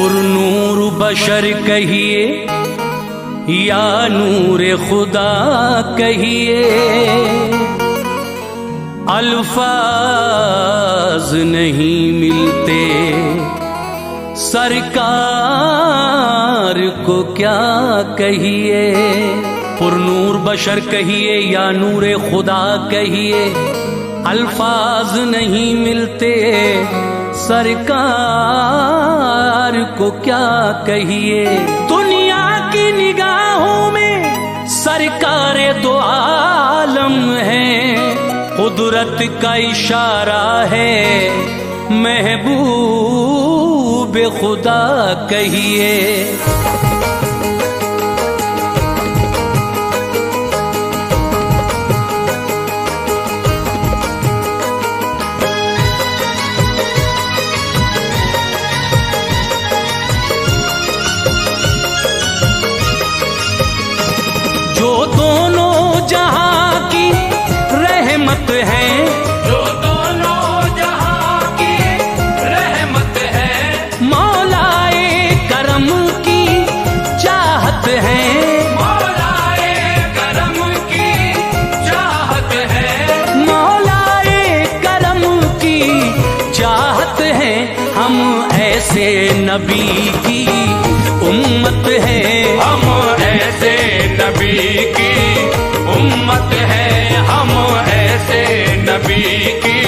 पुरनूर बशर कहिए या नूर खुदा कहिए, अल्फाज नहीं मिलते सरकार को क्या कहिए। पुरनूर बशर कहिए या नूर खुदा कहिए, अल्फाज नहीं मिलते सरकार को क्या कहिए। दुनिया की निगाहों में सरकार दो आलम है, कुदरत का इशारा है महबूब खुदा कहिए। जो दोनों जहां की रहमत है, जो दोनों जहां की रहमत है, मौलाए करम की चाहत है, मौलाए करम की चाहत है, मौलाए करम की चाहत है। हम ऐसे नबी की उम्मत है, हम ऐसे नबी की उम्मत है, हम ऐसे नबी की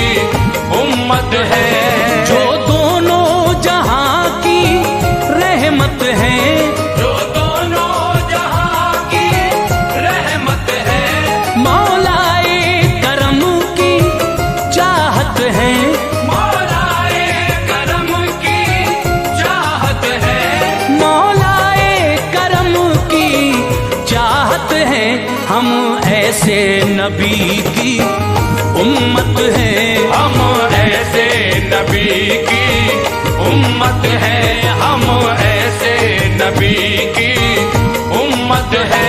उम्मत है। जो दोनों जहां की रहमत है, जो दोनों जहां की रहमत है, मौलाए करम की चाहत है, मौलाए करम की चाहत है, मौलाए करम की चाहत है। हम ऐसे नबी की उम्मत है, हम ऐसे नबी की उम्मत है, हम ऐसे नबी की उम्मत है।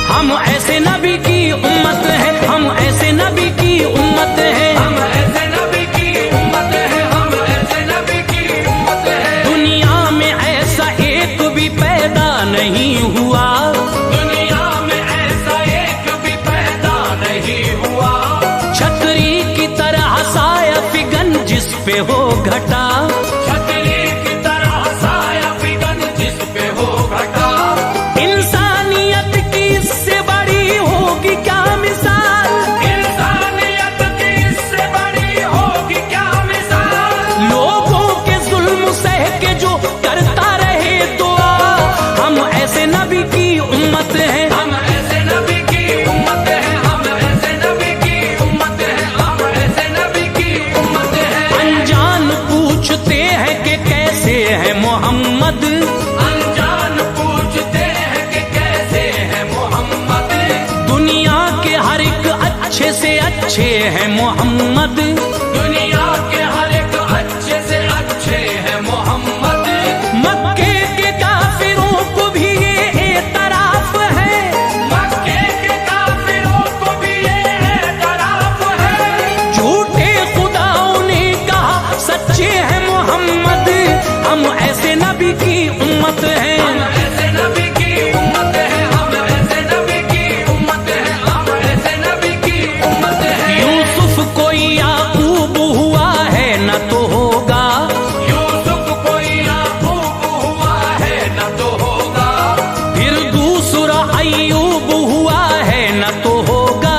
हम ऐसे नबी की उम्मत है, हम ऐसे नबी की उम्मत है, हम ऐसे नबी की उम्मत है, हम ऐसे नबी की उम्मत है। दुनिया में ऐसा एक भी पैदा नहीं हुआ, दुनिया में ऐसा एक भी पैदा नहीं हुआ, छतरी की तरह साया फिगन जिस पे हो घटा, छतरी की तरह साया फिगन जिस पे हो घटा। इंसानियत की इससे बड़ी होगी क्या मिसाल, इंसानियत की इससे बड़ी होगी क्या मिसाल। लोगों के जुल्म सह के जो करता रहे दुआ। हम ऐसे नबी की उम्मत है, हम ऐसे नबी की उम्मत है, हम ऐसे नबी की उम्मत है, हम ऐसे नबी की उम्मत है। अनजान पूछते हैं कि कैसे है मोहम्मद, अनजान पूछते हैं कि कैसे है मोहम्मद। दुनिया के हर एक अच्छे से अच्छे हैं मोहम्मद, दुनिया के हर एक अच्छे से अच्छे है मोहम्मद। मक्के के काफिरों को भी ये एतराफ है, मक्के के काफिरों को भी ये एतराफ है। झूठे खुदाओं ने कहा सच्चे हैं मोहम्मद। हम ऐसे नबी की उम्मत है, हम ऐसे नबी की उम्मत है, हम ऐसे नबी की उम्मत है, हम ऐसे नबी की उम्मत है। यूसुफ कोई याकूब हुआ है न तो होगा, यूसुफ कोई याकूब हुआ है न तो होगा, फिर दूसरा अय्यूब हुआ है न तो होगा,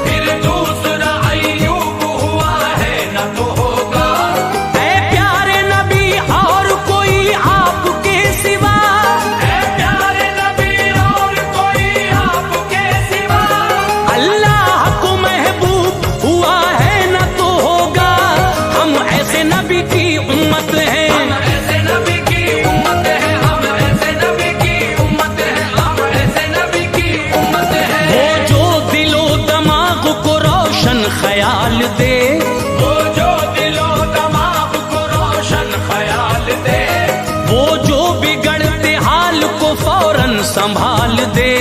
फिर दूसरा अय्यूब हुआ है न तो होगा। ऐ प्यारे नबी और कोई आपके सिवा, वो जो बिगड़ते हाल को फौरन संभाल दे,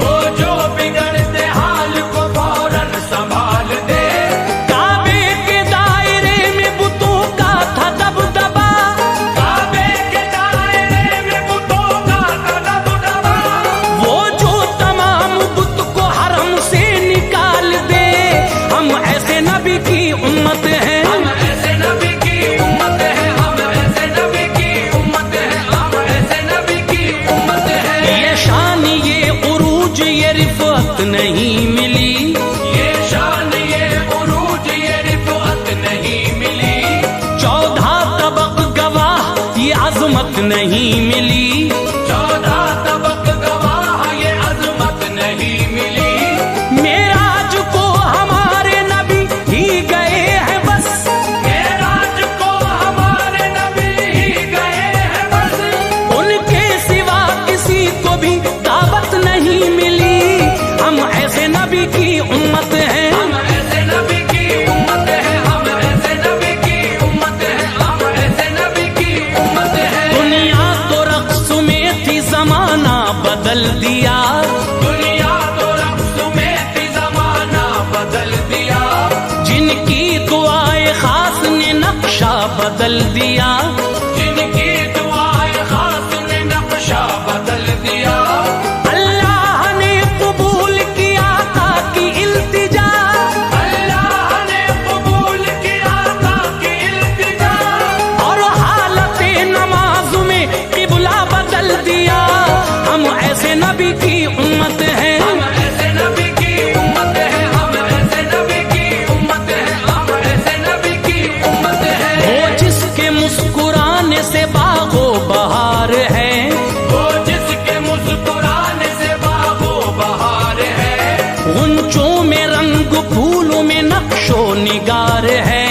वो जो बिगड़ते हाल को फौरन संभाल दे। काबे के दायरे में बुतों का था दबदबा, काबे के दायरे में बुतों का था दबदबा। वो जो तमाम बुत को हरम से निकाल दे। हम ऐसे नबी की उम्मत हैं, हम ऐसे नबी की उम्मत है, हम ऐसे नबी की उम्मत है, हम ऐसे नबी की उम्मत है। ये शान ये उरूज ये रिफत नहीं मिली, ये शान ये उरूज ये रिफत नहीं मिली। 14 तबक गवाह ये अजमत नहीं मिली। 14 तबक गवाह ये अजमत नहीं मिली। मेराज को हमारे नबी ही गए हैं बस, मेराज को हमारे नबी ही गए हैं बस। उनके सिवा किसी को भी दावत नहीं मिली। हम ऐसे नबी की उम्मत हैं, हम ऐसे नबी की उम्मत है, हम ऐसे नबी की उम्मत है, हम ऐसे नबी की उम्मत है। दुनिया तो रक्स में थी जमाना बदल दिया, दुनिया तो रक्स में थी जमाना बदल दिया। जिनकी दुआए खास ने नक्शा बदल दिया। जिनकी दुआए खास ने नक्शा बदल दिया। अल्लाह ने कबूल किया आका की इल्तिजा, अल्लाह ने कबूल किया आका की इल्तिजा। और हालत नमाज में किबला बदल दिया। हम ऐसे नबी की उम्मत हैं, हम ऐसे नबी की उम्मत है, हम ऐसे नबी की उम्मत है, हम ऐसे नबी की उम्मत है। वो जिसके मुस्कुराने से बागो बहार है, वो जिसके मुस्कुराने से बागो बहार है। गुंचों में रंग फूलों में नक्शो निगार है।